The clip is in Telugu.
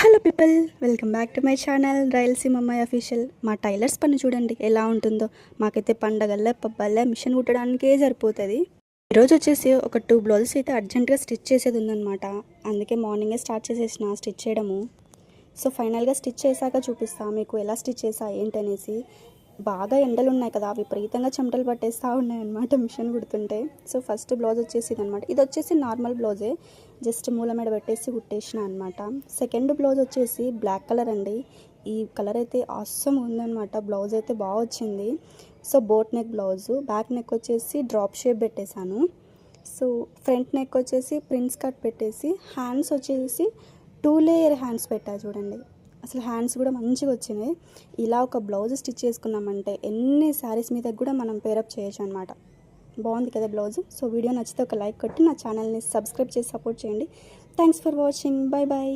Hello people, welcome back to my channel Rayalaseema అమ్మాయి అఫీషియల్. మా టైలర్స్ పని చూడండి ఎలా ఉంటుందో. మాకైతే పండగల్లో పబ్బల్లో మిషన్ కుట్టడానికే సరిపోతుంది. ఈరోజు వచ్చేసి ఒక 2 బ్లౌజెస్ అయితే అర్జెంటుగా స్టిచ్ చేసేది ఉందన్నమాట. అందుకే మార్నింగే స్టార్ట్ చేసేసిన స్టిచ్ చేయడము. సో ఫైనల్గా స్టిచ్ చేశాక చూపిస్తాను మీకు ఎలా స్టిచ్ చేసా ఏంటనేసి. బాగా ఎండలు ఉన్నాయి కదా, విపరీతంగా చెమటలు పట్టేస్తూ ఉన్నాయన్నమాట మిషన్ కుడుతుంటే. సో ఫస్ట్ బ్లౌజ్ వచ్చేసి ఇదనమాట. ఇది వచ్చేసి నార్మల్ బ్లౌజే, జస్ట్ మూల మీద పెట్టేసి కుట్టేసిన అనమాట. సెకండ్ బ్లౌజ్ వచ్చేసి బ్లాక్ కలర్ అండి. ఈ కలర్ అయితే ఆసమ్ ఉందన్నమాట. బ్లౌజ్ అయితే బాగా వచ్చింది. So boat neck blouse, back neck వచ్చేసి డ్రాప్ షేప్ పెట్టేశాను. సో ఫ్రంట్ నెక్ వచ్చేసి ప్రిన్స్ కట్ పెట్టేసి, హ్యాండ్స్ వచ్చేసి 2 లేయర్ హ్యాండ్స్ పెట్టా చూడండి. అసలు హ్యాండ్స్ కూడా మంచిగా వచ్చినాయి. ఇలా ఒక బ్లౌజ్ స్టిచ్ చేసుకున్నామంటే ఎన్ని శారీస్ మీద కూడా మనం పేరప్ చేయొచ్చు అనమాట. బాగుంది కదా బ్లౌజ్. సో వీడియో నచ్చితే ఒక లైక్ కొట్టి నా ఛానల్ని సబ్స్క్రైబ్ చేసి సపోర్ట్ చేయండి. Thanks for watching. Bye bye.